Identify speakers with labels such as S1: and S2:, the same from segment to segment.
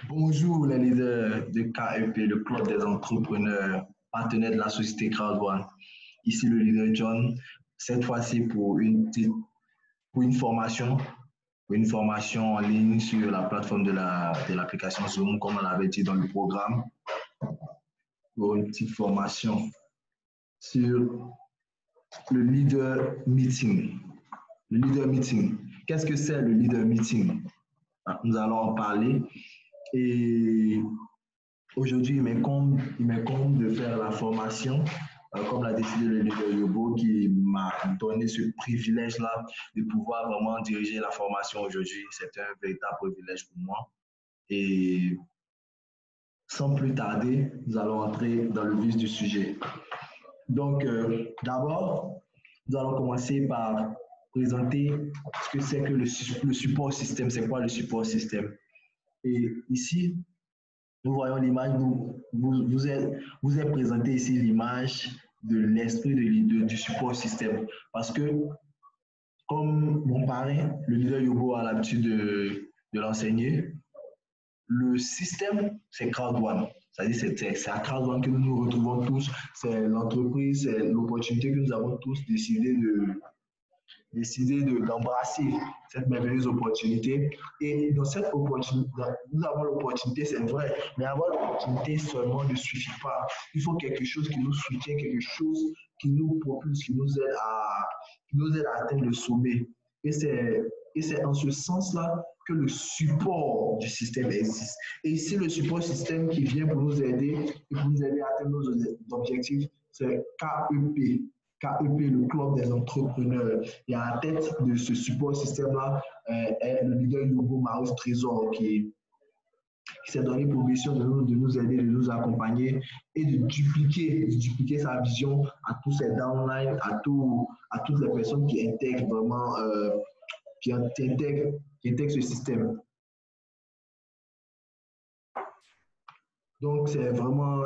S1: Bonjour les leaders de KEP, le club des entrepreneurs, partenaire de la société Crowd1. Ici le leader John, cette fois-ci pour une formation en ligne sur la plateforme de l'application Zoom, comme on l'avait dit dans le programme, pour une petite formation sur le leader meeting. Le leader meeting. Qu'est-ce que c'est le leader meeting? Nous allons en parler. Et aujourd'hui, il m'incombe de faire la formation, comme l'a décidé le leader Yobo, qui m'a donné ce privilège-là de pouvoir vraiment diriger la formation aujourd'hui. C'est un véritable privilège pour moi. Et sans plus tarder, nous allons entrer dans le vif du sujet. Donc, d'abord, nous allons commencer par présenter ce que c'est que le support système. C'est quoi le support système? Et ici, nous voyons l'image, vous êtes présenté ici l'image de l'esprit du support système. Parce que, comme mon parrain, le leader Yobo a l'habitude de l'enseigner, le système, c'est Crowd1. C'est-à-dire c'est à Crowd1 que nous nous retrouvons tous. C'est l'entreprise, c'est l'opportunité que nous avons tous décidé d'embrasser cette merveilleuse opportunité. Et dans cette opportunité, nous avons l'opportunité, c'est vrai, mais avoir l'opportunité seulement ne suffit pas. Il faut quelque chose qui nous soutient, quelque chose qui nous propulse, qui nous aide à atteindre le sommet. Et c'est en ce sens-là que le support du système existe. Et ici, le support système qui vient pour nous aider et pour nous aider à atteindre nos objectifs, c'est KEP. KEP, le club des entrepreneurs. Et à la tête de ce support système-là est le leader Yobo Marius Trésor qui s'est donné pour mission de nous aider, de nous accompagner et de dupliquer sa vision à tous ces downlines, à toutes les personnes qui intègrent vraiment, qui intègrent ce système. Donc, c'est vraiment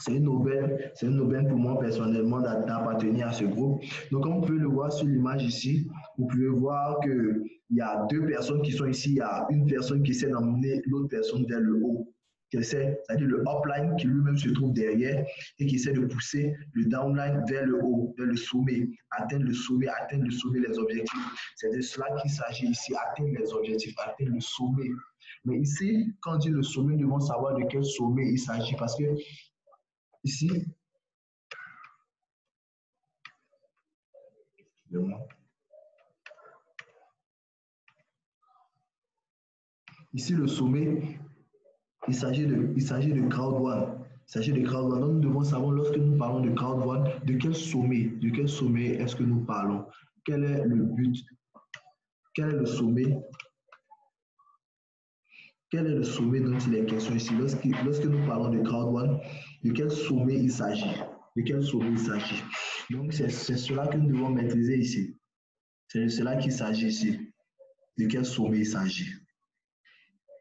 S1: c'est une aubaine pour moi personnellement d'appartenir à ce groupe. Donc, comme vous pouvez le voir sur l'image ici, vous pouvez voir qu'il y a deux personnes qui sont ici. Il y a une personne qui essaie d'emmener l'autre personne vers le haut. C'est-à-dire le upline qui lui-même se trouve derrière et qui essaie de pousser le downline vers le haut, vers le sommet, atteindre le sommet, les objectifs. C'est de cela qu'il s'agit ici, atteindre les objectifs, atteindre le sommet. Mais ici, quand on dit le sommet, nous devons savoir de quel sommet il s'agit parce que ici, le sommet, il s'agit de Crowd1. Il s'agit de Crowd1. Donc, nous devons savoir, lorsque nous parlons de Crowd1, de quel sommet est-ce que nous parlons? Quel est le but? Quel est le sommet? Quel est le sommet dont il est question ici? Lorsque nous parlons de Crowd1, de quel sommet il s'agit? De quel sommet il s'agit? Donc, c'est cela que nous devons maîtriser ici. C'est de cela qu'il s'agit ici. De quel sommet il s'agit?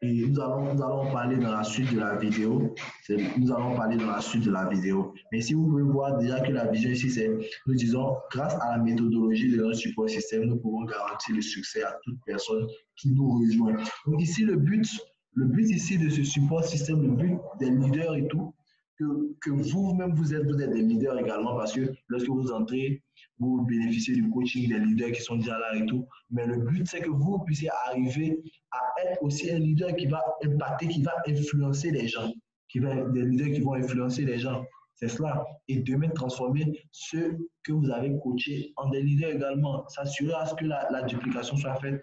S1: Et nous allons parler dans la suite de la vidéo. Mais si vous pouvez voir déjà que la vision ici, c'est, nous disons, grâce à la méthodologie de notre support système, nous pouvons garantir le succès à toute personne qui nous rejoint. Donc ici, le but ici de ce support système, le but des leaders et tout, que vous-même, vous êtes des leaders également parce que lorsque vous entrez, vous bénéficiez du coaching des leaders qui sont déjà là et tout. Mais le but, c'est que vous puissiez arriver à être aussi un leader qui va impacter, qui va influencer les gens, des leaders qui vont influencer les gens. C'est cela. Et demain, transformer ceux que vous avez coachés en des leaders également. S'assurer à ce que la duplication soit faite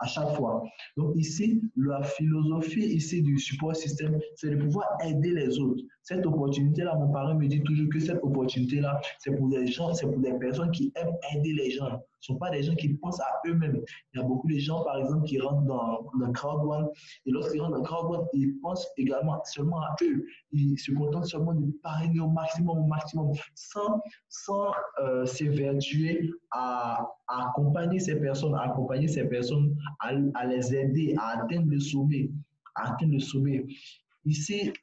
S1: à chaque fois. Donc ici, la philosophie ici du support système, c'est de pouvoir aider les autres. Cette opportunité-là, mon parent me dit toujours que cette opportunité-là, c'est pour les gens, c'est pour des personnes qui aiment aider les gens. Ce ne sont pas des gens qui pensent à eux-mêmes. Il y a beaucoup de gens, par exemple, qui rentrent dans Crowd1 et lorsqu'ils rentrent dans Crowd1, ils pensent également seulement à eux. Ils se contentent seulement de parrainer au maximum, sans s'évertuer à accompagner ces personnes, à les aider à atteindre le sommet. Ici,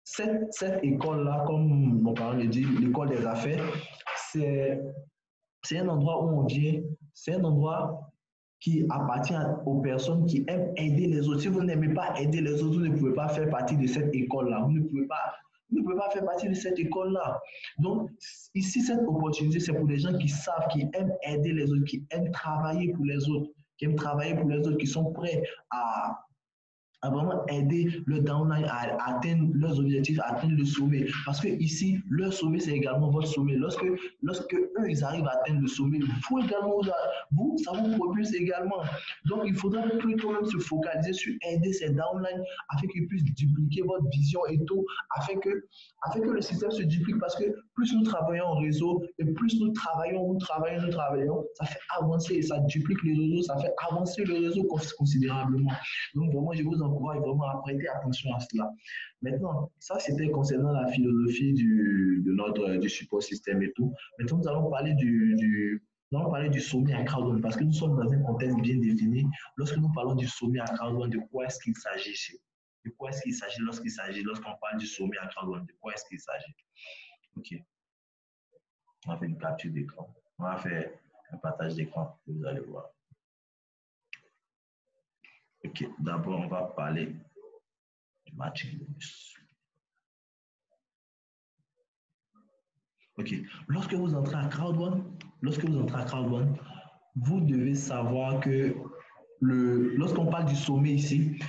S1: cette école-là, comme mon parent le dit, l'école des affaires, c'est un endroit où on vient, c'est un endroit qui appartient aux personnes qui aiment aider les autres. Si vous n'aimez pas aider les autres, vous ne pouvez pas faire partie de cette école-là. Vous ne pouvez pas faire partie de cette école-là. Donc, ici, cette opportunité, c'est pour les gens qui savent, qui aiment aider les autres, qui aiment travailler pour les autres, qui sont prêts à vraiment aider le downline à atteindre leurs objectifs, à atteindre le sommet. Parce que ici, leur sommet, c'est également votre sommet. Lorsque eux, ils arrivent à atteindre le sommet, vous également, ça vous propulse également. Donc, il faudra plutôt même se focaliser sur aider ces downlines afin qu'ils puissent dupliquer votre vision et tout, afin que le système se duplique. Parce que plus nous travaillons en réseau et plus nous travaillons, ça fait avancer, ça duplique le réseau, ça fait avancer le réseau considérablement. Donc, vraiment, je vous encourage vraiment à prêter attention à cela. Maintenant, ça, c'était concernant la philosophie du support système et tout. Maintenant, nous allons parler du sommet à crowd parce que nous sommes dans un contexte bien défini. Lorsque nous parlons du sommet à crowd, de quoi est-ce qu'il s'agit ici? De quoi est-ce qu'il s'agit lorsqu'on parle du sommet à crowd? De quoi est-ce qu'il s'agit? OK. On va faire une capture d'écran. On va faire un partage d'écran, vous allez voir. OK. D'abord, on va parler du matching bonus. OK. Lorsque vous entrez à Crowd1, vous devez savoir que lorsqu'on parle du sommet ici,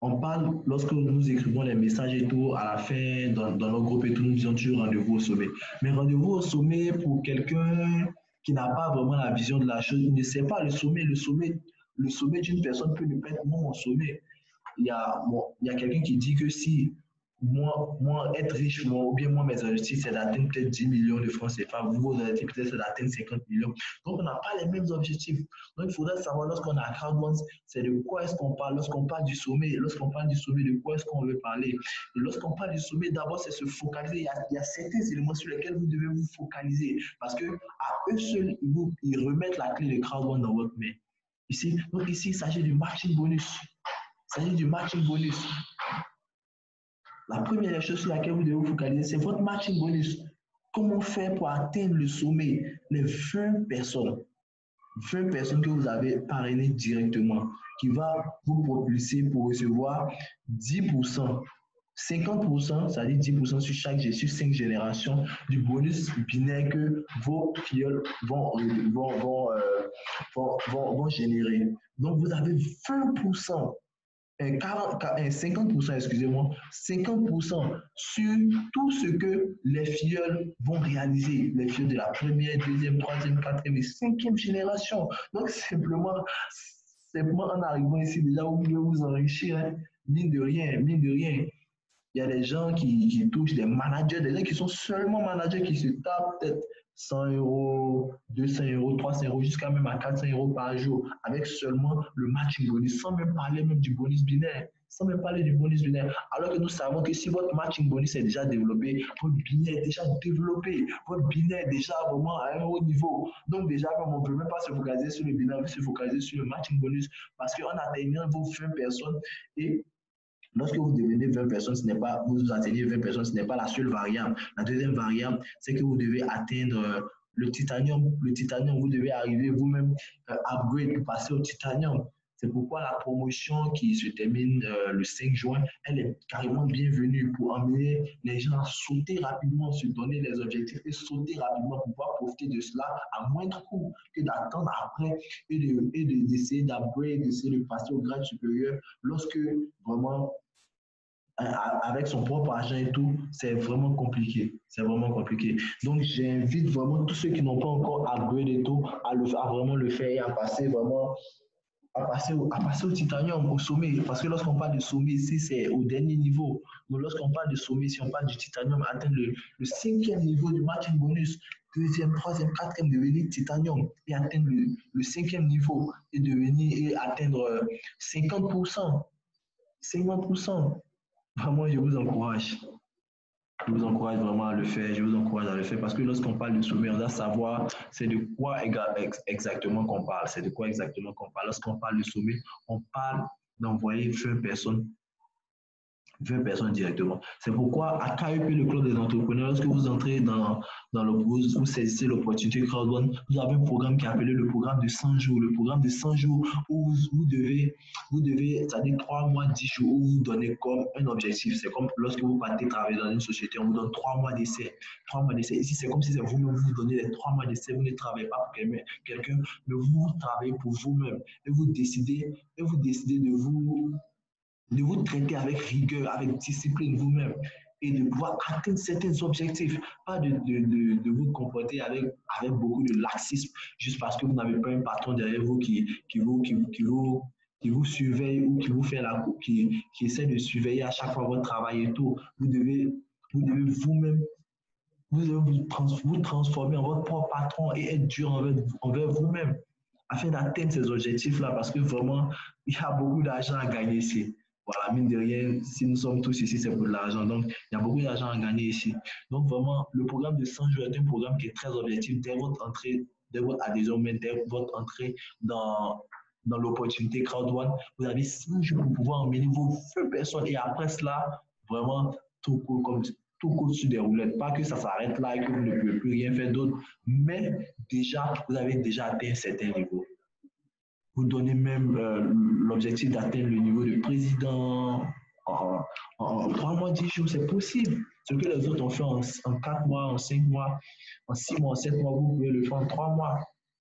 S1: on parle, lorsque nous écrivons les messages et tout, à la fin, dans nos groupes et tout, nous disons toujours rendez-vous au sommet. Mais rendez-vous au sommet pour quelqu'un qui n'a pas vraiment la vision de la chose, il ne sait pas le sommet d'une personne peut ne pas être mon sommet. Il y a quelqu'un qui dit que si moi, être riche, ou bien moi, mes objectifs, c'est d'atteindre peut-être 10 millions de francs CFA, vos objectifs, peut-être c'est d'atteindre 50 millions. Donc, on n'a pas les mêmes objectifs. Donc, il faudrait savoir, lorsqu'on a Crowd1, c'est de quoi est-ce qu'on parle. Lorsqu'on parle du sommet, de quoi est-ce qu'on veut parler. Et lorsqu'on parle du sommet, d'abord, c'est se focaliser. Il y a certains éléments sur lesquels vous devez vous focaliser. Parce qu'à eux seuls, ils remettent la clé de Crowd1 dans votre main. Donc ici, il s'agit du matching bonus. La première chose sur laquelle vous devez vous focaliser, c'est votre matching bonus. Comment faire pour atteindre le sommet? Les 20 personnes que vous avez parrainées directement, qui va vous propulser pour recevoir 10%, 50%, c'est-à-dire 10% sur 5 générations du bonus binaire que vos filleuls vont générer. Donc, vous avez 20%. 50%, excusez-moi, 50% sur tout ce que les filleuls vont réaliser, les filleuls de la première, deuxième, troisième, quatrième et cinquième génération. Donc, simplement en arrivant ici, déjà, vous pouvez vous enrichir, hein. Mine de rien. Il y a des gens qui touchent des managers, des gens qui sont seulement managers, qui se tapent peut-être 100 €, 200 €, 300 €, jusqu'à même à 400 € par jour, avec seulement le matching bonus, sans même parler même du bonus binaire. Alors que nous savons que si votre matching bonus est déjà développé, votre binaire est déjà développé, votre binaire est déjà vraiment à un haut niveau. Donc déjà, on ne peut même pas se focaliser sur le binaire, on peut se focaliser sur le matching bonus, parce qu'en atteignant vos 20 personnes et lorsque vous devenez 20 personnes, vous atteignez 20 personnes, ce n'est pas la seule variable. La deuxième variable, c'est que vous devez atteindre le titanium. Le titanium, vous devez arriver vous-même upgrade pour passer au titanium. C'est pourquoi la promotion qui se termine le 5 juin, elle est carrément bienvenue pour emmener les gens à sauter rapidement, se donner les objectifs et sauter rapidement pour pouvoir profiter de cela à moindre coût que d'attendre après et d'essayer d'upgrade, d'essayer de passer au grade supérieur lorsque vraiment avec son propre argent et tout, c'est vraiment compliqué. Donc, j'invite vraiment tous ceux qui n'ont pas encore upgrade et tout à vraiment le faire et à passer au titanium, au sommet. Parce que lorsqu'on parle de sommet ici, c'est au dernier niveau. Donc, lorsqu'on parle de sommet, si on parle du titanium, atteindre le 5e niveau du matching bonus, 2e, 3e, 4e, devenir titanium et atteindre le 5e niveau et atteindre 50%. 50%. Vraiment, je vous encourage. Vraiment à le faire. Parce que lorsqu'on parle de sommet, on doit savoir c'est de quoi exactement qu'on parle. Lorsqu'on parle de sommet, on parle d'envoyer 20 personnes 20 personnes directement. C'est pourquoi à KEP, le club des entrepreneurs, lorsque vous entrez dans le vous saisissez l'opportunité crowdfunding, vous avez un programme qui est appelé le programme de 100 jours. Le programme de 100 jours où vous devez, c'est-à-dire 3 mois, 10 jours, où vous donnez comme un objectif. C'est comme lorsque vous partez travailler dans une société, on vous donne 3 mois d'essai. 3 mois d'essai. Ici, c'est comme si c'est vous-même, vous donnez les 3 mois d'essai. Vous ne travaillez pas pour quelqu'un, mais vous travaillez pour vous-même. Et vous décidez de vous traiter avec rigueur, avec discipline vous-même et de pouvoir atteindre certains objectifs. Pas de vous comporter avec beaucoup de laxisme juste parce que vous n'avez pas un patron derrière vous qui vous surveille ou qui vous fait qui essaie de surveiller à chaque fois votre travail et tout. Vous devez vous-même vous transformer en votre propre patron et être dur envers vous-même afin d'atteindre ces objectifs-là parce que vraiment, il y a beaucoup d'argent à gagner ici. Voilà, mine de rien, si nous sommes tous ici, c'est pour de l'argent. Donc, il y a beaucoup d'argent à gagner ici. Donc, vraiment, le programme de 100 jours est un programme qui est très objectif dès votre entrée, dès votre adhésion, mais dès votre entrée dans l'opportunité crowdfunding. Vous avez 100 jours pour pouvoir emmener vos 20 personnes et après cela, vraiment, tout court comme tout court sur des roulettes. Pas que ça s'arrête là et que vous ne pouvez plus rien faire d'autre, mais déjà, vous avez déjà atteint un certain niveau. Vous donnez même l'objectif d'atteindre le niveau de président en 3 mois, 10 jours, c'est possible. Ce que les autres ont fait en 4 mois, en 5 mois, en 6 mois, en 7 mois, vous pouvez le faire en 3 mois.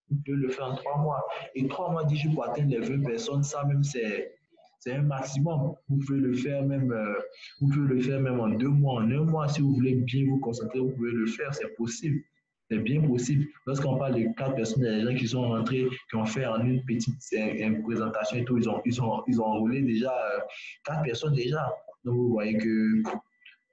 S1: Vous pouvez le faire en 3 mois. Et 3 mois, 10 jours pour atteindre les 20 personnes, ça même, c'est un maximum. Vous pouvez le faire même en 2 mois, en 1 mois. Si vous voulez bien vous concentrer, vous pouvez le faire, c'est possible. C'est bien possible. Lorsqu'on parle de 4 personnes, il y a des gens qui sont rentrés, qui ont fait en une petite présentation et tout, ils ont enrôlé déjà 4 personnes déjà. Donc vous voyez que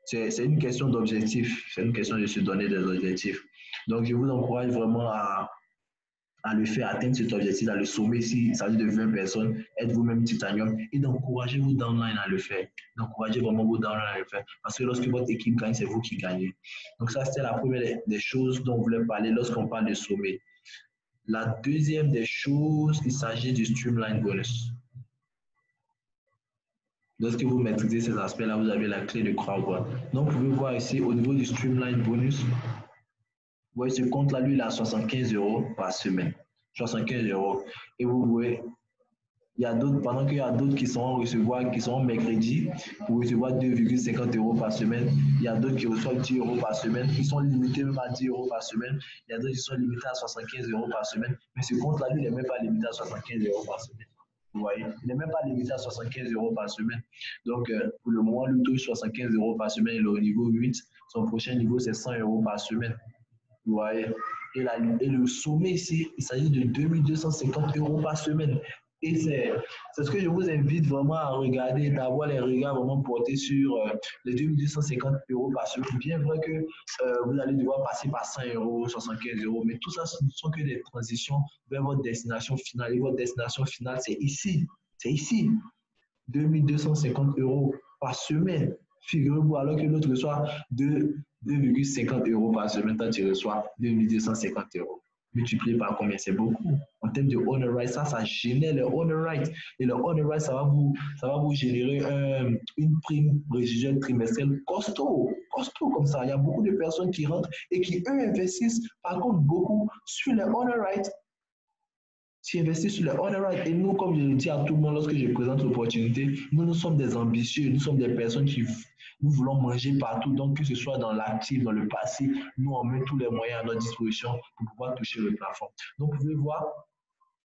S1: c'est une question d'objectif, c'est une question de se donner des objectifs. Donc je vous encourage vraiment à le faire atteindre cet objectif, à le sommet s'il s'agit de 20 personnes, être vous-même titanium et d'encourager vos downlines à le faire. D'encourager vraiment vos downlines à le faire. Parce que lorsque votre équipe gagne, c'est vous qui gagnez. Donc ça, c'était la première des choses dont on voulait parler lorsqu'on parle de sommet. La deuxième des choses, il s'agit du streamline bonus. Lorsque vous maîtrisez ces aspects-là, vous avez la clé de crowdfunding. Donc, vous pouvez voir ici, au niveau du streamline bonus, vous voyez, ce compte-là, lui, il a 75 € par semaine. 75 €. Et vous voyez, il y a d'autres, pendant qu'il y a d'autres qui sont mercredi, pour recevoir 2,50 € par semaine. Il y a d'autres qui reçoivent 10 € par semaine. Ils sont limités même à 10 € par semaine. Il y a d'autres qui sont limités à 75 € par semaine. Mais ce compte-là, lui, il n'est même pas limité à 75 € par semaine. Vous voyez, il n'est même pas limité à 75 € par semaine. Donc, pour le moment, lui touche 75 € par semaine. Il est au niveau 8. Son prochain niveau, c'est 100 € par semaine. Vous voyez. Et le sommet ici, il s'agit de 2250 € par semaine. Et c'est ce que je vous invite vraiment à regarder, d'avoir les regards vraiment portés sur les 2250 € par semaine. Bien vrai que vous allez devoir passer par 100 €, 75 €, mais tout ça, ce ne sont que des transitions vers votre destination finale. Et votre destination finale, c'est ici. C'est ici. 2250 € par semaine. Figurez-vous, alors que l'autre reçoit 2,50 € par semaine, toi tu reçois 2250 €. Multiplié par combien? C'est beaucoup. En termes de honor right, ça génère le honor right. Et le honor right, ça va vous générer une prime résiduelle trimestrielle costaud comme ça. Il y a beaucoup de personnes qui rentrent et qui, eux, investissent, par contre, beaucoup sur le honor right. Qui investissent sur les honor right. Et nous, comme je le dis à tout le monde lorsque je présente l'opportunité, nous sommes des ambitieux, nous sommes des personnes qui nous voulons manger partout. Donc, que ce soit dans l'actif, dans le passif, nous, on met tous les moyens à notre disposition pour pouvoir toucher le plafond. Donc, vous pouvez voir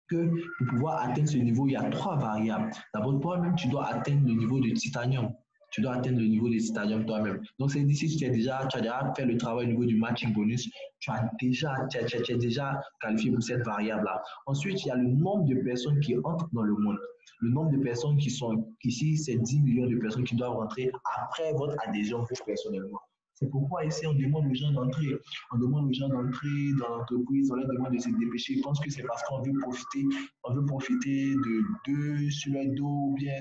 S1: que pour pouvoir atteindre ce niveau, il y a 3 variables. D'abord, toi-même, tu dois atteindre le niveau de titanium. Tu dois atteindre le niveau de titanium toi-même. Donc, c'est d'ici que tu as déjà fait le travail au niveau du matching bonus. Tu es déjà qualifié pour cette variable-là. Ensuite, il y a le nombre de personnes qui entrent dans le monde. Le nombre de personnes qui sont ici, c'est 10 millions de personnes qui doivent rentrer après votre adhésion vous personnellement. C'est pourquoi ici, on demande aux gens d'entrer. On demande aux gens d'entrer dans l'entreprise, on leur demande de se dépêcher. Je pense que c'est parce qu'on veut profiter d'eux sur leur dos ou bien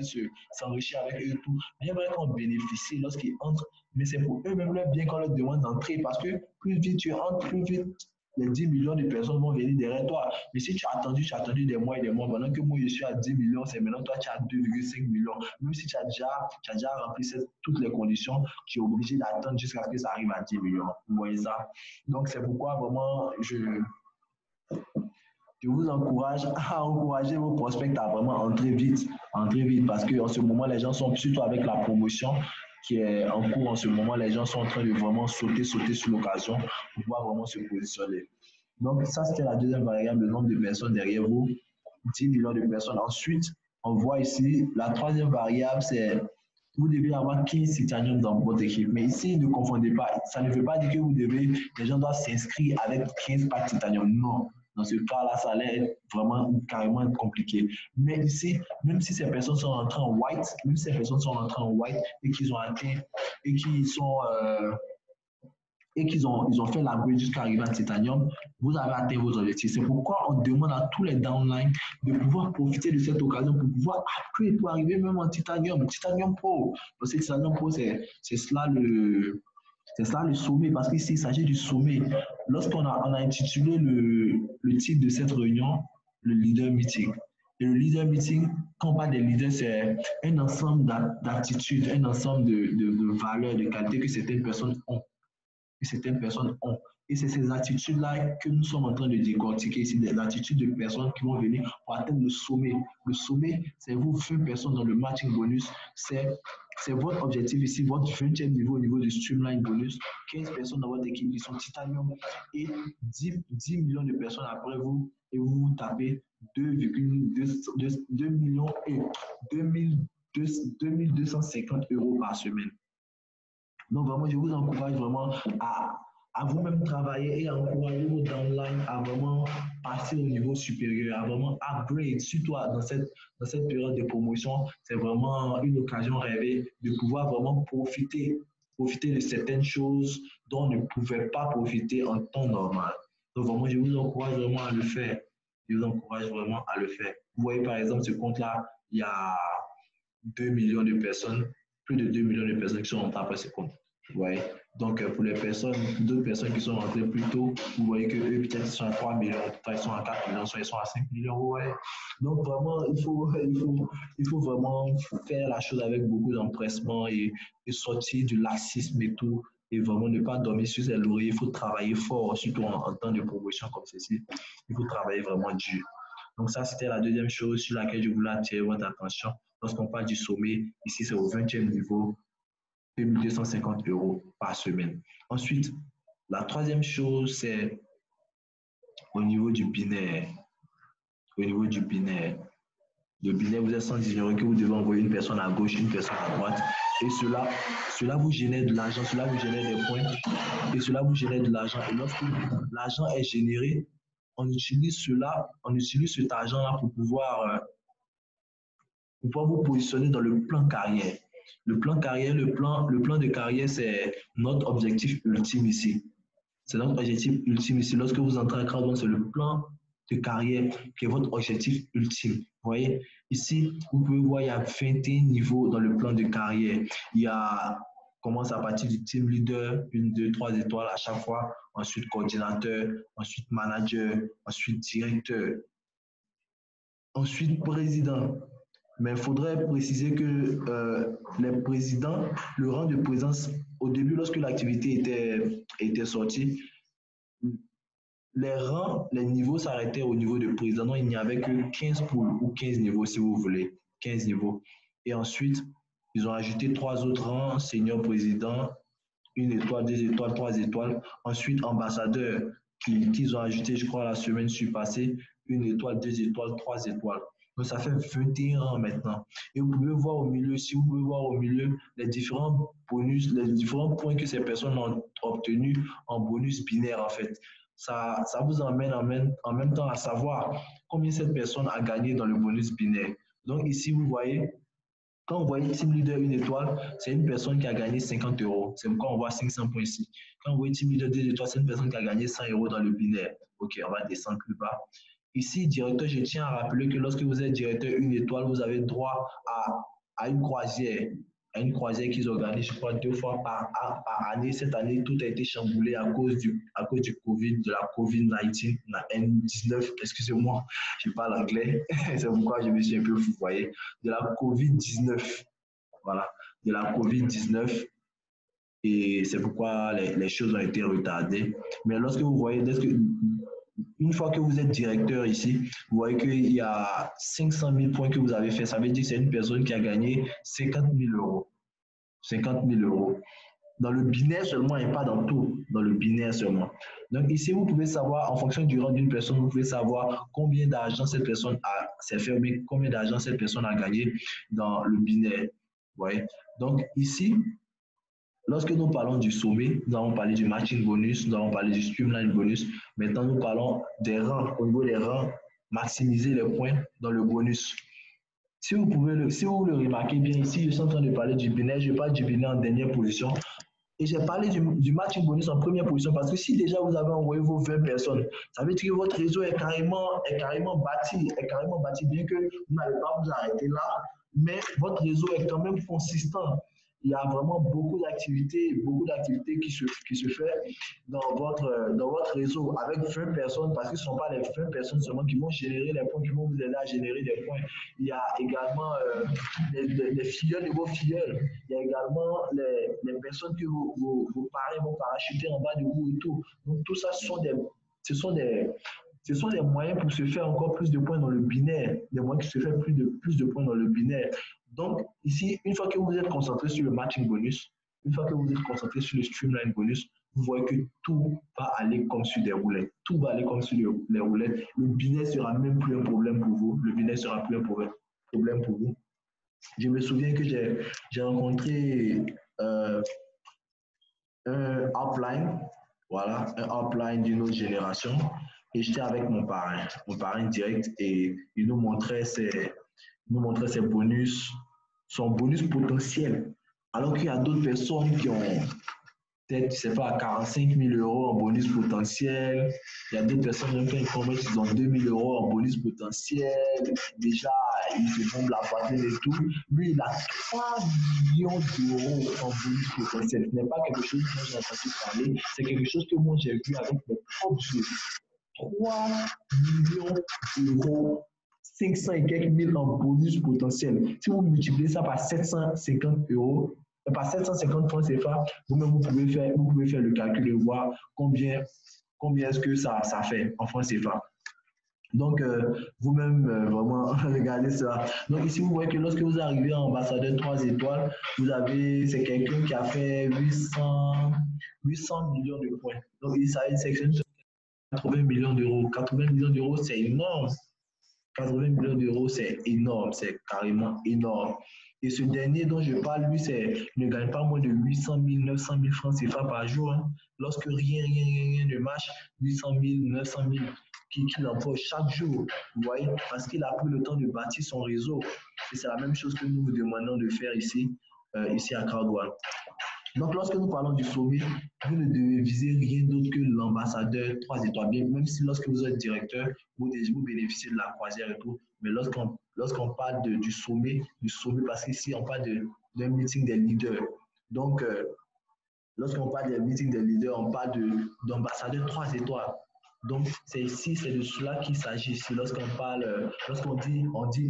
S1: s'enrichir avec eux et tout. Bien vrai qu'on bénéficie lorsqu'ils entrent, mais c'est pour eux-mêmes leur bien qu'on leur demande d'entrer parce que plus vite tu entres, plus vite les 10 millions de personnes vont venir derrière toi. Mais si tu as attendu des mois et des mois, pendant que moi je suis à 10 millions, c'est maintenant toi tu as 2,5 millions. Même si tu as déjà rempli toutes les conditions, tu es obligé d'attendre jusqu'à ce que ça arrive à 10 millions. Vous voyez ça? Donc c'est pourquoi vraiment je vous encourage à encourager vos prospects à vraiment entrer vite parce qu'en ce moment, les gens sont surtout avec la promotion qui est en cours en ce moment, les gens sont en train de vraiment sauter sur l'occasion pour pouvoir vraiment se positionner. Donc, ça, c'était la deuxième variable, le nombre de personnes derrière vous, 10 millions de personnes. Ensuite, on voit ici, la troisième variable, c'est vous devez avoir 15 titanium dans votre équipe. Mais ici, ne confondez pas. Ça ne veut pas dire que les gens doivent s'inscrire avec 15 packs titanium. Non. Dans ce cas-là, ça allait être vraiment carrément compliqué. Mais ici, même si ces personnes sont rentrées en white, et qu'ils ont atteint et qu'ils sont ils ont fait l'upgrade jusqu'à arriver à titanium, vous avez atteint vos objectifs. C'est pourquoi on demande à tous les downlines de pouvoir profiter de cette occasion pour pouvoir upgrade, pour arriver même en titanium pro. Parce que titanium pro, c'est cela le sommet, parce qu'ici, il s'agit du sommet. Lorsqu'on a intitulé le titre de cette réunion, le leader meeting. Et le leader meeting, quand on parle des leaders, c'est un ensemble d'attitudes, un ensemble de valeurs, de qualités que certaines personnes ont. Et c'est ces attitudes-là que nous sommes en train de décortiquer ici, des attitudes de personnes qui vont venir pour atteindre le sommet. Le sommet, c'est vous, 20 personnes dans le matching bonus. C'est votre objectif ici, votre 20e niveau au niveau du streamline bonus. 15 personnes dans votre équipe qui sont titanium et 10 millions de personnes après vous. Et vous tapez 2 millions et 2250 € par semaine. Donc, vraiment, je vous encourage vraiment à vous-même travailler et à encourager vos downlines à vraiment passer au niveau supérieur, à vraiment upgrade, surtout dans cette période de promotion. C'est vraiment une occasion rêvée de pouvoir vraiment profiter de certaines choses dont on ne pouvait pas profiter en temps normal. Donc, vraiment, je vous encourage vraiment à le faire. Je vous encourage vraiment à le faire. Vous voyez, par exemple, ce compte-là, il y a 2 millions de personnes, plus de 2 millions de personnes qui sont rentrées après ce compte. Ouais. Donc, pour les d'autres personnes qui sont rentrées plus tôt, vous voyez qu'eux, peut-être, ils sont à 3 millions, ils sont à 4 millions, soit ils sont à 5 millions. Ouais. Donc, vraiment, il faut vraiment faire la chose avec beaucoup d'empressement et sortir du laxisme et tout. Et vraiment ne pas dormir sur ses lauriers. Il faut travailler fort, surtout en temps de promotion comme ceci. Il faut travailler vraiment dur. Donc, ça, c'était la deuxième chose sur laquelle je voulais attirer votre attention. Lorsqu'on parle du sommet, ici, c'est au 20e niveau, 2250 € par semaine. Ensuite, la troisième chose, c'est au niveau du binaire. Au niveau du binaire. Le binaire, vous êtes sans ignorer que vous devez envoyer une personne à gauche, une personne à droite. Et cela vous génère de l'argent, cela vous génère des points. Et cela vous génère de l'argent. Et lorsque l'argent est généré, on utilise cet argent-là pour pouvoir vous positionner dans le plan carrière. Le plan carrière, le plan de carrière, c'est notre objectif ultime ici. C'est notre objectif ultime ici. Lorsque vous entrez à Crowdfund, c'est le plan de carrière qui est votre objectif ultime. Vous voyez, ici, vous pouvez voir, il y a 21 niveaux dans le plan de carrière. Il y a, commence à partir du team leader, 1, 2, 3 étoiles à chaque fois, ensuite coordinateur, ensuite manager, ensuite directeur, ensuite président. Mais il faudrait préciser que les présidents, le rang de présence, au début, lorsque l'activité était sortie, les rangs, les niveaux s'arrêtaient au niveau de président. Donc, il n'y avait que 15 poules ou 15 niveaux, si vous voulez. 15 niveaux. Et ensuite, ils ont ajouté 3 autres rangs, senior président, 1 étoile, 2 étoiles, 3 étoiles. Ensuite, ambassadeur, qu'ils ont ajouté, je crois, la semaine passée, 1 étoile, 2 étoiles, 3 étoiles. Donc, ça fait 21 rangs maintenant. Et vous pouvez voir au milieu, si vous pouvez voir au milieu, les différents bonus, les différents points que ces personnes ont obtenus en bonus binaire, en fait. Ça vous emmène en même temps à savoir combien cette personne a gagné dans le bonus binaire. Donc, ici, vous voyez, quand vous voyez Team Leader 1 étoile, c'est une personne qui a gagné 50 €. C'est pourquoi on voit 500 points ici. Quand vous voyez Team Leader 2 étoiles, c'est une personne qui a gagné 100 € dans le binaire. Ok, on va descendre plus bas. Ici, directeur, je tiens à rappeler que lorsque vous êtes directeur 1 étoile, vous avez droit à une croisière. à une croisière qu'ils organisent, je crois, 2 fois par année. Cette année, tout a été chamboulé à cause du Covid, de la COVID-19, la N19, excusez-moi, je parle anglais, c'est pourquoi je me suis un peu fourvoyé, de la COVID-19, voilà, de la COVID-19, et c'est pourquoi les choses ont été retardées. Mais lorsque vous voyez, une fois que vous êtes directeur ici, vous voyez qu'il y a 500 000 points que vous avez fait. Ça veut dire que c'est une personne qui a gagné 50 000 euros. 50 000 euros. Dans le binaire seulement et pas dans tout, dans le binaire seulement. Donc ici, vous pouvez savoir, en fonction du rang d'une personne, vous pouvez savoir combien d'argent cette personne s'est fait, mais combien d'argent cette personne a gagné dans le binaire. Ouais. Donc ici, lorsque nous parlons du sommet, nous avons parlé du matching bonus, nous avons parlé du streamline bonus. Maintenant, nous parlons des rangs. Au niveau des rangs, maximiser les points dans le bonus. Si vous le remarquez bien ici, je suis en train de parler du binaire, je parle du binaire en dernière position. Et j'ai parlé du matching bonus en première position parce que si déjà vous avez envoyé vos 20 personnes, ça veut dire que votre réseau est carrément bâti, bien que vous n'allez pas vous arrêter là, mais votre réseau est quand même consistant. Il y a vraiment beaucoup d'activités qui se fait dans votre réseau avec 20 personnes, parce que ce ne sont pas les 20 personnes seulement qui vont générer les points, qui vont vous aider à générer des points. Il y a également les filleuls de vos filleuls. Il y a également les personnes que vos parents vont parachuter en bas de vous et tout. Donc tout ça, ce sont des moyens pour se faire encore plus de points dans le binaire, des moyens qui se font plus de points dans le binaire. Donc, ici, une fois que vous êtes concentré sur le matching bonus, une fois que vous êtes concentré sur le streamline bonus, vous voyez que tout va aller comme sur des roulettes. Tout va aller comme sur les roulettes. Le binaire sera même plus un problème pour vous. Le binaire sera plus un problème pour vous. Je me souviens que j'ai rencontré un upline, voilà, un upline d'une autre génération. Et j'étais avec mon parrain direct, et il nous montrait ses bonus, son bonus potentiel. Alors qu'il y a d'autres personnes qui ont peut-être, je ne sais pas, 45 000 euros en bonus potentiel. Il y a d'autres personnes qui ont 2 000 euros en bonus potentiel. Déjà, ils se bombent la poitrine et tout. Lui, il a 3 millions d'euros en bonus potentiel. Ce n'est pas quelque chose que j'ai entendu parler, c'est quelque chose que moi j'ai vu avec mes propres yeux. 3 millions d'euros, 500 et quelques mille en bonus potentiel. Si vous multipliez ça par 750 euros, par 750 francs CFA, vous-même, vous pouvez faire le calcul et voir combien est-ce que ça fait en francs CFA. Donc, vous-même, vraiment, regardez ça. Donc, ici, vous voyez que lorsque vous arrivez en ambassadeur 3 étoiles, c'est quelqu'un qui a fait 800 millions de points. Donc, il sélectionne 80 millions d'euros. 80 millions d'euros, c'est énorme. 80 millions d'euros, c'est énorme, c'est carrément énorme. Et ce dernier dont je parle, lui, ne gagne pas moins de 800 000, 900 000 francs CFA par jour. Hein. Lorsque rien ne marche, 800 000, 900 000 qu'il empoche chaque jour, vous voyez, parce qu'il a pris le temps de bâtir son réseau. Et c'est la même chose que nous vous demandons de faire ici à Crowd1. Donc, lorsque nous parlons du sommet, vous ne devez viser rien d'autre que l'ambassadeur 3 étoiles. Bien, même si lorsque vous êtes directeur, vous bénéficiez de la croisière et tout. Mais lorsqu'on parle du sommet, parce qu'ici, on parle d'un meeting des leaders. Donc, lorsqu'on parle des meetings des leaders, on parle d'ambassadeur 3 étoiles. Donc, c'est de cela qu'il s'agit ici lorsqu'on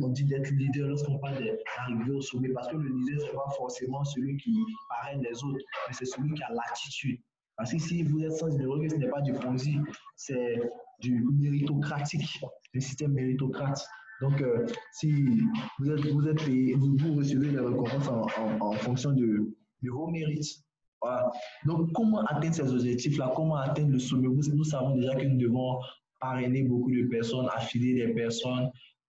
S1: dit d'être leader, lorsqu'on parle d'arriver au sommet, parce que le leader, ce n'est pas forcément celui qui parraine les autres, mais c'est celui qui a l'attitude. Parce que si vous êtes sans idéologie, ce n'est pas du Ponzi, c'est du méritocratique, un système méritocrate. Donc, si vous êtes payé, vous recevez les récompenses en fonction de vos mérites. Voilà. Donc, comment atteindre ces objectifs-là? Comment atteindre le sommet? Nous savons déjà que nous devons parrainer beaucoup de personnes, affilier des personnes.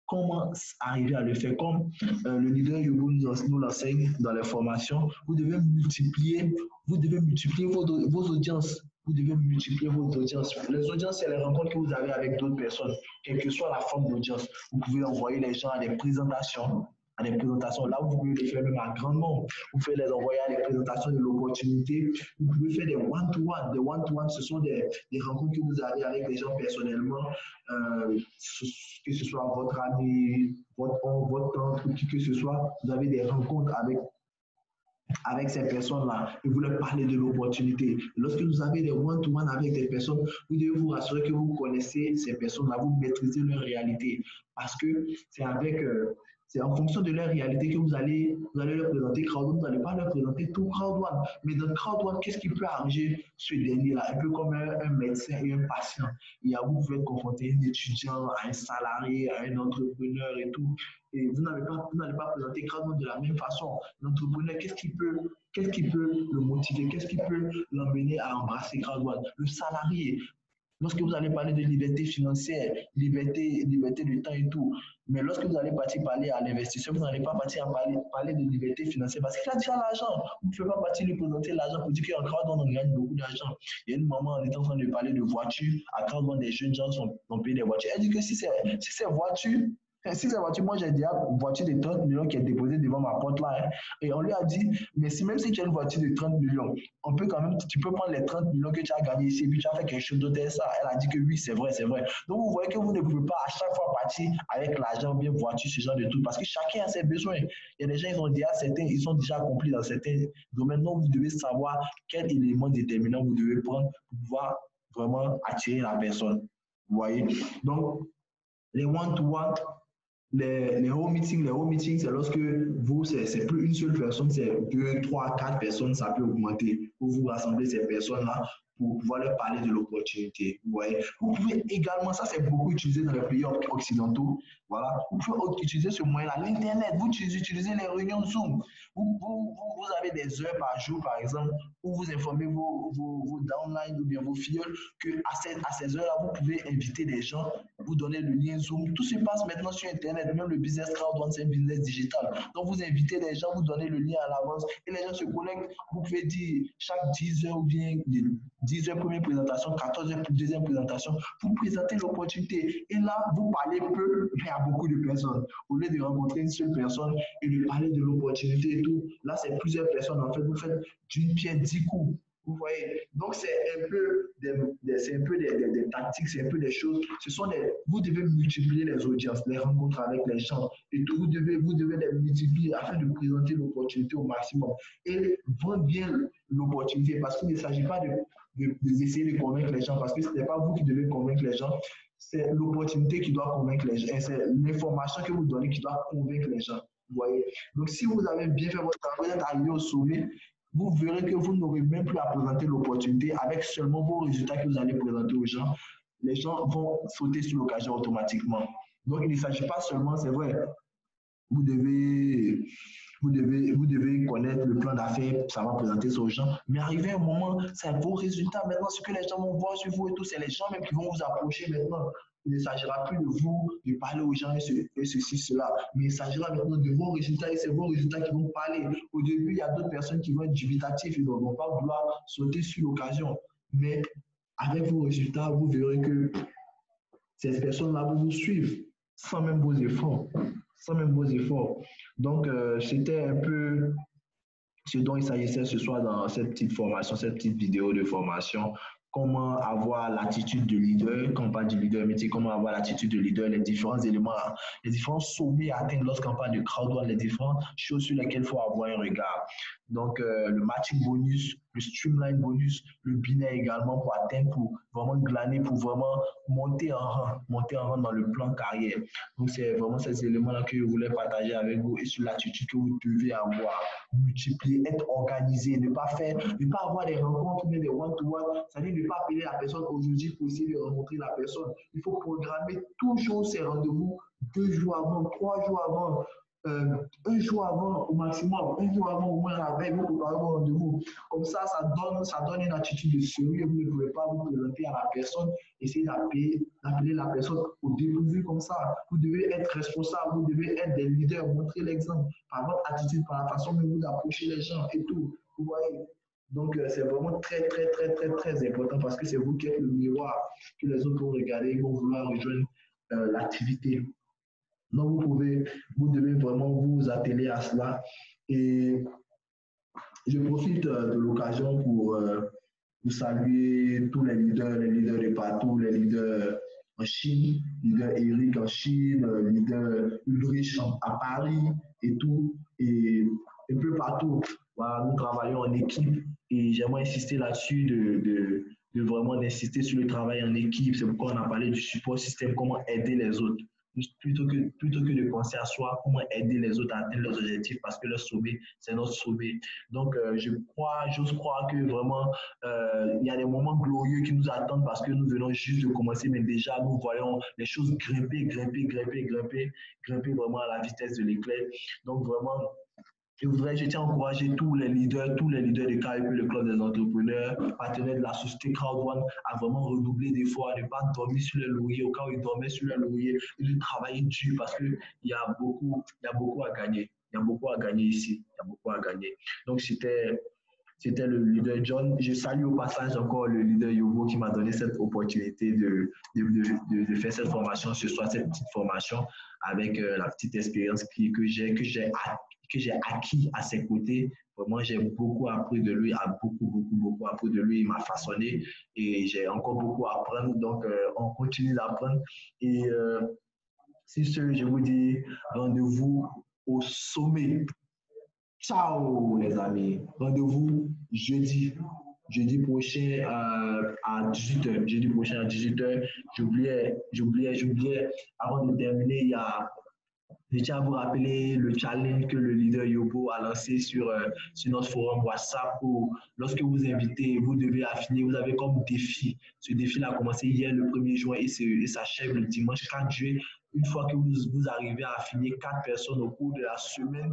S1: Comment arriver à le faire? Comme le leader Yobo nous l'enseigne dans les formations, vous devez multiplier vos audiences. Vous devez multiplier vos audiences. Les audiences, c'est les rencontres que vous avez avec d'autres personnes, quelle que soit la forme d'audience. Vous pouvez envoyer les gens à des présentations. Là, vous pouvez le faire même à grand nombre. Vous pouvez les envoyer à des présentations de l'opportunité. Vous pouvez faire des one-to-one. Des one-to-one, ce sont des rencontres que vous avez avec les gens personnellement, que ce soit votre ami, votre oncle, votre tante, ou qui que ce soit. Vous avez des rencontres avec avec ces personnes-là et vous leur parlez de l'opportunité. Lorsque vous avez des one-to-one avec des personnes, vous devez vous rassurer que vous connaissez ces personnes-là, vous maîtrisez leur réalité parce que c'est en fonction de leur réalité que vous allez leur présenter CrowdOne. Vous n'allez pas leur présenter tout CrowdOne. Mais dans CrowdOne, qu'est-ce qui peut arranger ce dernier-là? Un peu comme un médecin et un patient. Vous pouvez confronter un étudiant, à un salarié, à un entrepreneur et tout. Et vous n'allez pas présenter CrowdOne de la même façon. L'entrepreneur, qu'est-ce qui peut le motiver? Qu'est-ce qui peut l'emmener à embrasser CrowdOne? Le salarié, lorsque vous allez parler de liberté financière, liberté de temps et tout, mais lorsque vous allez partir parler à l'investisseur, vous n'allez pas partir à parler de liberté financière parce qu'il a déjà l'argent. Vous ne pouvez pas partir lui présenter l'argent pour dire qu'en crowdfunding, on gagne beaucoup d'argent. Il y a une maman, on est en train de parler de voitures, à crowdfunding, des jeunes gens ont payé des voitures. Elle dit que si c'est voiture, si c'est voiture, moi j'ai déjà une voiture de 30 millions qui est déposée devant ma porte là. Hein, et on lui a dit, mais si même si tu as une voiture de 30 millions, on peut quand même, tu peux prendre les 30 millions que tu as gagnés ici et puis tu as fait quelque chose d'autre. Ça. Elle a dit que oui, c'est vrai, c'est vrai. Donc vous voyez que vous ne pouvez pas à chaque fois partir avec l'argent, bien voiture, ce genre de tout, parce que chacun a ses besoins. Il y a des gens, ils sont déjà accomplis dans certains domaines. Donc vous devez savoir quel élément déterminant vous devez prendre pour pouvoir vraiment attirer la personne. Vous voyez? Donc, les one-to-one, les home meetings, c'est lorsque vous, c'est plus une seule personne, c'est 2, 3, 4 personnes, ça peut augmenter pour vous rassembler ces personnes-là pour pouvoir leur parler de l'opportunité. Vous voyez, vous pouvez également, ça c'est beaucoup utilisé dans les pays occidentaux, voilà, vous pouvez utiliser ce moyen-là, l'Internet, vous utilisez les réunions Zoom, vous avez des heures par jour, par exemple, où vous informez vos downlines ou bien vos filleuls qu'à ces heures-là, vous pouvez inviter des gens, vous donner le lien Zoom. Tout se passe maintenant sur Internet, même le business crowdfunding, c'est un business digital. Donc, vous invitez les gens, vous donnez le lien à l'avance et les gens se connectent. Vous pouvez dire chaque 10 heures ou bien 10 heures première présentation, 14 heures deuxième présentation, vous présentez l'opportunité. Et là, vous parlez peu, mais à beaucoup de personnes. Au lieu de rencontrer une seule personne et de parler de l'opportunité et tout, là, c'est plusieurs personnes. En fait, vous faites d'une pierre 10 coups. Vous voyez, donc c'est un peu des tactiques, c'est un peu des choses. Vous devez multiplier les audiences, les rencontres avec les gens et tout. Vous devez les multiplier afin de présenter l'opportunité au maximum et vendre bien l'opportunité parce qu'il ne s'agit pas d'essayer de convaincre les gens parce que ce n'est pas vous qui devez convaincre les gens, c'est l'opportunité qui doit convaincre les gens et c'est l'information que vous donnez qui doit convaincre les gens. Vous voyez, donc si vous avez bien fait votre travail, vous êtes arrivé au sommet, vous verrez que vous n'aurez même plus à présenter l'opportunité avec seulement vos résultats que vous allez présenter aux gens. Les gens vont sauter sur l'occasion automatiquement. Donc, il ne s'agit pas seulement, c'est vrai, vous devez connaître le plan d'affaires, ça va présenter ça aux gens, mais arrivé un moment, c'est vos résultats maintenant, ce que les gens vont voir sur vous et tout, c'est les gens même qui vont vous approcher maintenant. Il ne s'agira plus de vous, de parler aux gens et ceci, cela, mais il s'agira maintenant de vos résultats et c'est vos résultats qui vont parler. Au début, il y a d'autres personnes qui vont être dubitatives, ils ne vont pas vouloir sauter sur l'occasion, mais avec vos résultats, vous verrez que ces personnes-là vont vous suivre sans même vos efforts. Sans même vos efforts. Donc, c'était un peu ce dont il s'agissait ce soir dans cette petite formation, cette petite vidéo de formation. Comment avoir l'attitude de leader, quand on parle du leader métier, comment avoir l'attitude de leader, les différents éléments, les différents sommets à atteindre lorsqu'on parle de crowdfunding, les différentes choses sur lesquelles il faut avoir un regard. Donc, le matching bonus, le streamline bonus, le binaire également pour atteindre, pour vraiment glaner, pour vraiment monter en rang dans le plan carrière. Donc, c'est vraiment ces éléments-là que je voulais partager avec vous et sur l'attitude que vous devez avoir, multiplier, être organisé, ne pas avoir des rencontres, mais des one-to-one, c'est-à-dire ne pas appeler la personne aujourd'hui pour essayer de rencontrer la personne. Il faut programmer toujours ces rendez-vous 2 jours avant, 3 jours avant, 1 jour avant au maximum, 1 jour avant au moins la veille, vous préparez vos rendez-vous. Comme ça donne une attitude de sérieux. Vous ne pouvez pas vous présenter à la personne, essayer d'appeler la personne au dépourvu comme ça. Vous devez être responsable, vous devez être des leaders, montrer l'exemple par votre attitude, par la façon dont vous approchez les gens et tout. Vous voyez? Donc, c'est vraiment très, très, très, très, très important parce que c'est vous qui êtes le miroir que les autres vont regarder, ils vont vouloir rejoindre l'activité. Donc, vous devez vraiment vous atteler à cela. Et je profite de l'occasion pour saluer tous les leaders de partout, les leaders en Chine, leader Eric en Chine, leader Ulrich à Paris et tout, et un peu partout. voilà, nous travaillons en équipe et j'aimerais insister là-dessus de vraiment d'insister sur le travail en équipe. C'est pourquoi on a parlé du support système, comment aider les autres. Plutôt que de penser à soi, comment aider les autres à atteindre leurs objectifs parce que leur sommet, c'est notre sommet. Donc, j'ose croire que vraiment, il y a des moments glorieux qui nous attendent parce que nous venons juste de commencer, mais déjà, nous voyons les choses grimper vraiment à la vitesse de l'éclair. Donc, vraiment, je tiens à encourager tous les leaders de KEP, le club des entrepreneurs, partenaires de la société Crowd1, à vraiment redoubler d'efforts, à ne pas dormir sur les lauriers au cas où ils dormaient sur les lauriers, et de travailler dur parce qu'il y a beaucoup à gagner. Il y a beaucoup à gagner ici. Il y a beaucoup à gagner. Donc, c'était le leader John. Je salue au passage encore le leader Yobo qui m'a donné cette opportunité de faire cette formation ce soir, cette petite formation avec la petite expérience que j'ai acquis à ses côtés. Vraiment, j'ai beaucoup appris de lui, beaucoup appris de lui. Il m'a façonné et j'ai encore beaucoup à apprendre. Donc, on continue d'apprendre. Et c'est ce, je vous dis, rendez-vous au sommet. Ciao les amis. Rendez-vous jeudi prochain à 18h. Jeudi prochain à 18h. J'oubliais, avant de terminer, je tiens à vous rappeler le challenge que le leader Yobo a lancé sur notre forum WhatsApp où lorsque vous invitez, vous devez affiner, vous avez comme défi. Ce défi a commencé hier le 1er juin et s'achève le dimanche 4 juillet. Une fois que vous arrivez à affiner 4 personnes au cours de la semaine,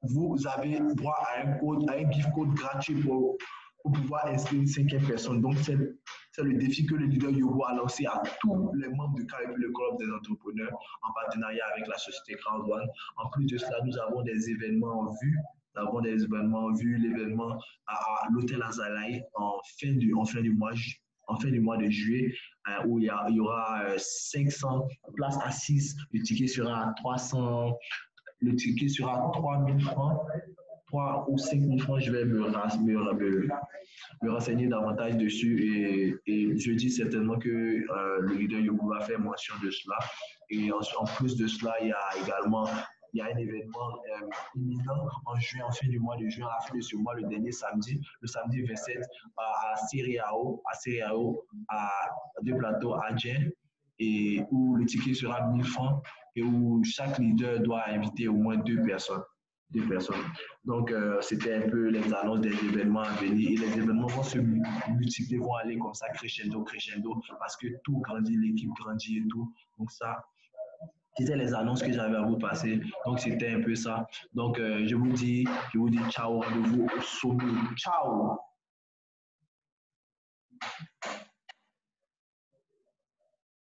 S1: vous avez droit à un gift code gratuit pour pouvoir inscrire une 5e personne. Donc, c'est le défi que le leader Yobo a lancé à tous les membres de KEP, le club des entrepreneurs, en partenariat avec la société Crowd1. En plus de cela, nous avons des événements en vue. Nous avons des événements en vue, l'événement à l'hôtel Azalaï en fin du mois de juillet, où il y aura 500 places assises. Le ticket sera à 300. Le ticket sera 3 000 francs, 3 ou 5 000 francs. Je vais me renseigner davantage dessus et je dis certainement que le leader Yobo va faire mention de cela. Et en plus de cela, il y a un événement imminent en juin, en fin du mois de juin, à la fin de ce mois, le dernier samedi, le samedi 27, à Siriao, à deux plateaux à Djen, et où le ticket sera 1 000 francs et où chaque leader doit inviter au moins 2 personnes. Donc, c'était un peu les annonces des événements à venir. Et les événements vont se multiplier, vont aller comme ça, crescendo, parce que tout grandit, l'équipe grandit et tout. Donc, ça, c'était les annonces que j'avais à vous passer. Donc, c'était un peu ça. Donc, je vous dis ciao, rendez-vous au sommet. Ciao!